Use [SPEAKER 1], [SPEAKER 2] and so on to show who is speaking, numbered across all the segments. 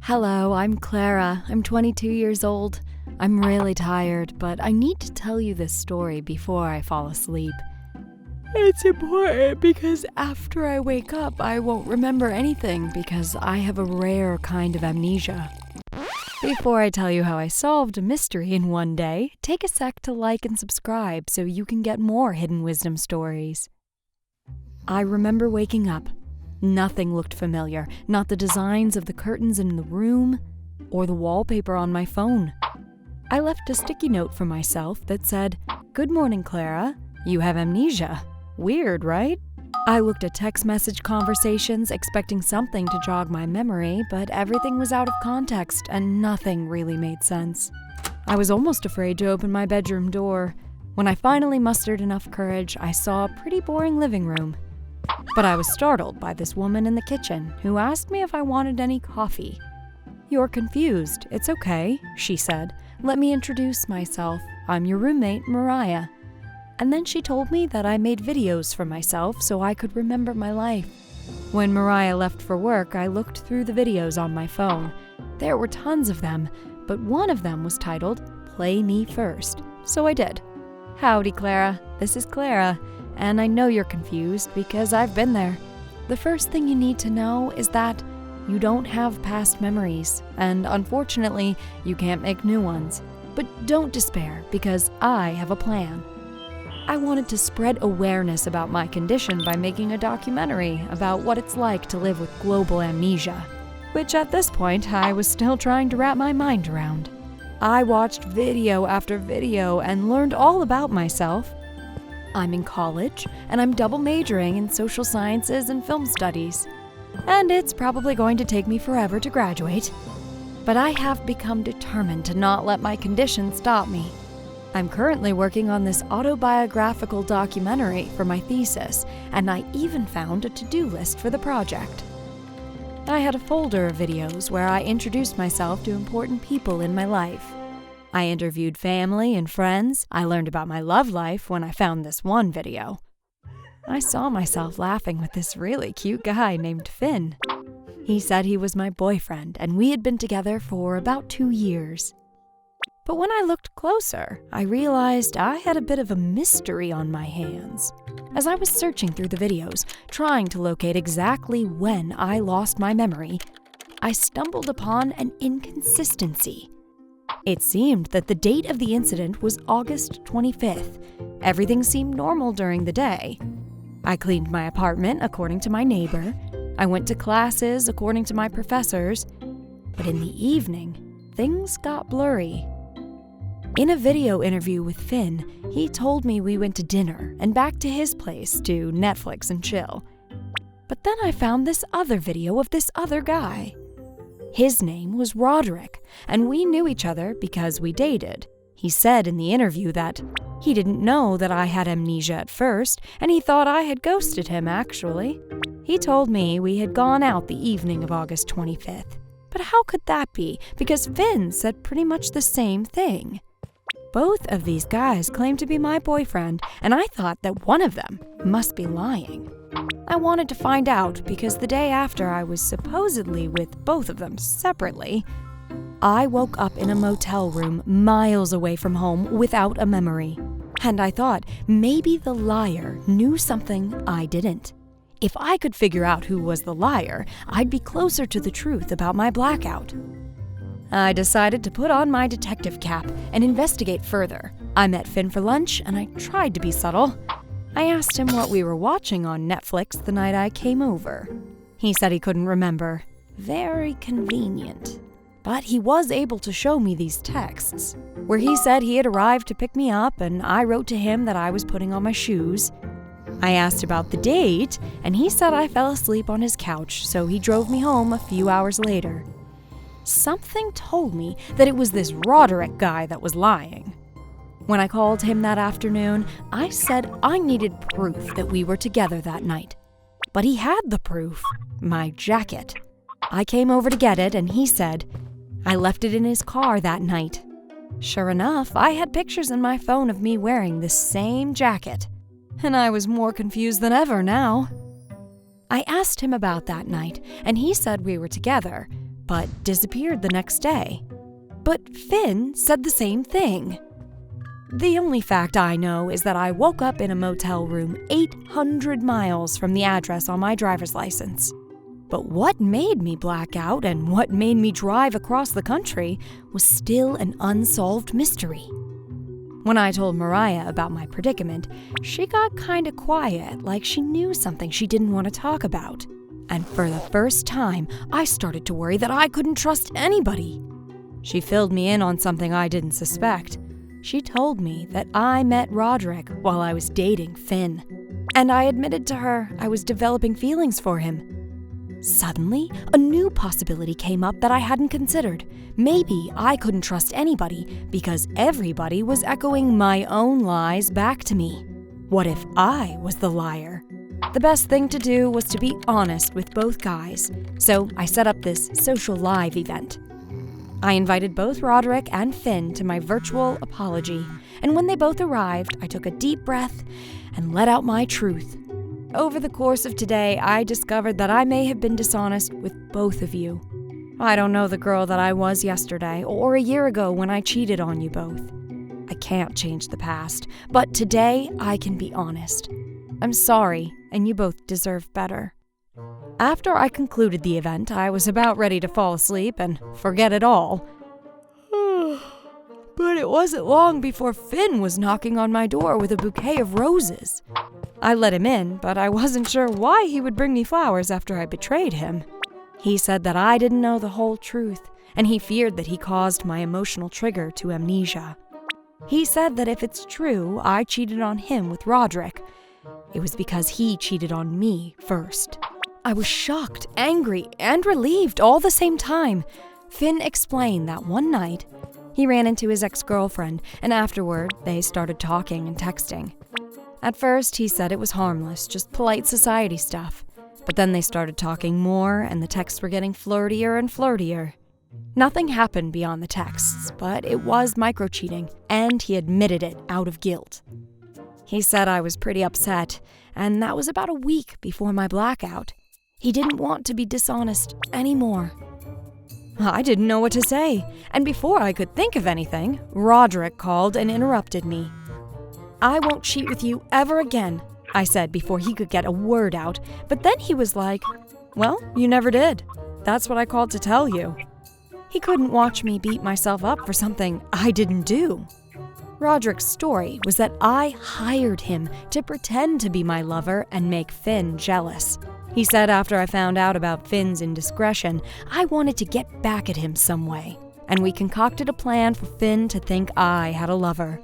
[SPEAKER 1] Hello, I'm Clara. I'm 22 years old. I'm really tired, but I need to tell you this story before I fall asleep. It's important because after I wake up, I won't remember anything because I have a rare kind of amnesia. Before I tell you how I solved a mystery in one day, take a sec to like and subscribe so you can get more hidden wisdom stories. I remember waking up. Nothing looked familiar, not the designs of the curtains in the room or the wallpaper on my phone. I left a sticky note for myself that said, "Good morning, Clara. You have amnesia. Weird, right?" I looked at text message conversations expecting something to jog my memory, but everything was out of context and nothing really made sense. I was almost afraid to open my bedroom door. When I finally mustered enough courage, I saw a pretty boring living room. But I was startled by this woman in the kitchen who asked me if I wanted any coffee. "You're confused. It's okay," she said. "Let me introduce myself. I'm your roommate, Mariah." And then she told me that I made videos for myself so I could remember my life. When Mariah left for work, I looked through the videos on my phone. There were tons of them, but one of them was titled, "Play Me First," so I did. "Howdy, Clara. This is Clara. And I know you're confused because I've been there. The first thing you need to know is that you don't have past memories, and unfortunately, you can't make new ones. But don't despair because I have a plan. I wanted to spread awareness about my condition by making a documentary about what it's like to live with global amnesia, which at this point I was still trying to wrap my mind around. I watched video after video and learned all about myself. I'm in college, and I'm double majoring in social sciences and film studies. And it's probably going to take me forever to graduate. But I have become determined to not let my condition stop me. I'm currently working on this autobiographical documentary for my thesis, and I even found a to-do list for the project. I had a folder of videos where I introduced myself to important people in my life. I interviewed family and friends. I learned about my love life when I found this one video. I saw myself laughing with this really cute guy named Finn. He said he was my boyfriend, and we had been together for about 2 years. But when I looked closer, I realized I had a bit of a mystery on my hands. As I was searching through the videos, trying to locate exactly when I lost my memory, I stumbled upon an inconsistency. It seemed that the date of the incident was August 25th. Everything seemed normal during the day. I cleaned my apartment according to my neighbor. I went to classes according to my professors. But in the evening, things got blurry. In a video interview with Finn, he told me we went to dinner and back to his place to Netflix and chill. But then I found this other video of this other guy. His name was Roderick, and we knew each other because we dated. He said in the interview that he didn't know that I had amnesia at first, and he thought I had ghosted him, actually. He told me we had gone out the evening of August 25th. But how could that be? Because Finn said pretty much the same thing. Both of these guys claimed to be my boyfriend, and I thought that one of them must be lying. I wanted to find out because the day after I was supposedly with both of them separately, I woke up in a motel room miles away from home without a memory. And I thought maybe the liar knew something I didn't. If I could figure out who was the liar, I'd be closer to the truth about my blackout. I decided to put on my detective cap and investigate further. I met Finn for lunch and I tried to be subtle. I asked him what we were watching on Netflix the night I came over. He said he couldn't remember. Very convenient. But he was able to show me these texts, where he said he had arrived to pick me up and I wrote to him that I was putting on my shoes. I asked about the date, and he said I fell asleep on his couch, so he drove me home a few hours later. Something told me that it was this Roderick guy that was lying. When I called him that afternoon, I said I needed proof that we were together that night. But he had the proof, my jacket. I came over to get it, and he said I left it in his car that night. Sure enough, I had pictures in my phone of me wearing the same jacket. And I was more confused than ever now. I asked him about that night, and he said we were together, but disappeared the next day. But Finn said the same thing. The only fact I know is that I woke up in a motel room 800 miles from the address on my driver's license. But what made me black out and what made me drive across the country was still an unsolved mystery. When I told Mariah about my predicament, she got kinda quiet, like she knew something she didn't want to talk about. And for the first time, I started to worry that I couldn't trust anybody. She filled me in on something I didn't suspect. She told me that I met Roderick while I was dating Finn, and I admitted to her I was developing feelings for him. Suddenly, a new possibility came up that I hadn't considered. Maybe I couldn't trust anybody because everybody was echoing my own lies back to me. What if I was the liar? The best thing to do was to be honest with both guys, so I set up this social live event. I invited both Roderick and Finn to my virtual apology, and when they both arrived, I took a deep breath and let out my truth. Over the course of today, I discovered that I may have been dishonest with both of you. I don't know the girl that I was yesterday or a year ago when I cheated on you both. I can't change the past, but today I can be honest. I'm sorry, and you both deserve better. After I concluded the event, I was about ready to fall asleep and forget it all. But it wasn't long before Finn was knocking on my door with a bouquet of roses. I let him in, but I wasn't sure why he would bring me flowers after I betrayed him. He said that I didn't know the whole truth, and he feared that he caused my emotional trigger to amnesia. He said that if it's true I cheated on him with Roderick, it was because he cheated on me first. I was shocked, angry, and relieved all the same time. Finn explained that one night, he ran into his ex-girlfriend, and afterward, they started talking and texting. At first, he said it was harmless, just polite society stuff. But then they started talking more, and the texts were getting flirtier and flirtier. Nothing happened beyond the texts, but it was micro-cheating, and he admitted it out of guilt. He said I was pretty upset, and that was about a week before my blackout. He didn't want to be dishonest anymore. I didn't know what to say, and before I could think of anything, Roderick called and interrupted me. I won't cheat with you ever again, I said before he could get a word out, but then he was like, well, you never did. That's what I called to tell you. He couldn't watch me beat myself up for something I didn't do. Roderick's story was that I hired him to pretend to be my lover and make Finn jealous. He said after I found out about Finn's indiscretion, I wanted to get back at him some way, and we concocted a plan for Finn to think I had a lover.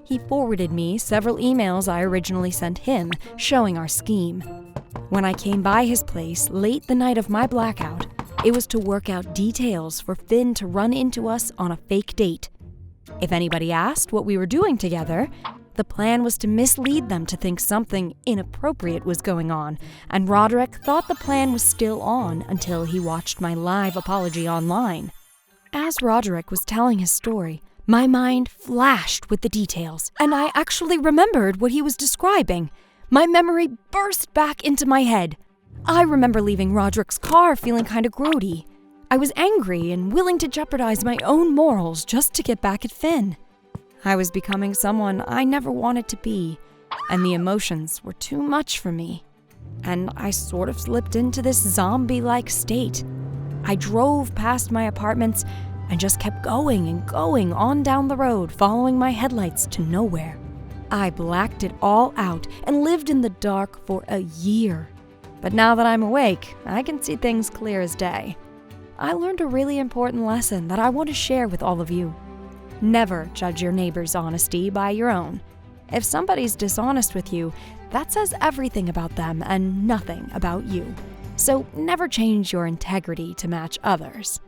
[SPEAKER 1] He forwarded me several emails I originally sent him, showing our scheme. When I came by his place late the night of my blackout, it was to work out details for Finn to run into us on a fake date. If anybody asked what we were doing together, the plan was to mislead them to think something inappropriate was going on, and Roderick thought the plan was still on until he watched my live apology online. As Roderick was telling his story, my mind flashed with the details, and I actually remembered what he was describing. My memory burst back into my head. I remember leaving Roderick's car feeling kind of grody. I was angry and willing to jeopardize my own morals just to get back at Finn. I was becoming someone I never wanted to be, and the emotions were too much for me. And I sort of slipped into this zombie-like state. I drove past my apartments and just kept going and going on down the road, following my headlights to nowhere. I blacked it all out and lived in the dark for a year. But now that I'm awake, I can see things clear as day. I learned a really important lesson that I want to share with all of you. Never judge your neighbor's honesty by your own. If somebody's dishonest with you, that says everything about them and nothing about you. So never change your integrity to match others.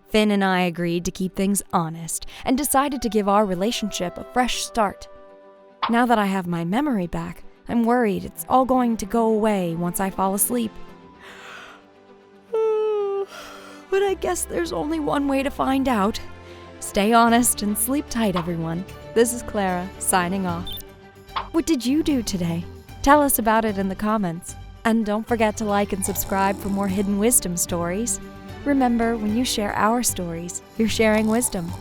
[SPEAKER 1] Finn and I agreed to keep things honest and decided to give our relationship a fresh start. Now that I have my memory back, I'm worried it's all going to go away once I fall asleep. But I guess there's only one way to find out. Stay honest and sleep tight, everyone. This is Clara, signing off. What did you do today? Tell us about it in the comments. And don't forget to like and subscribe for more hidden wisdom stories. Remember, when you share our stories, you're sharing wisdom.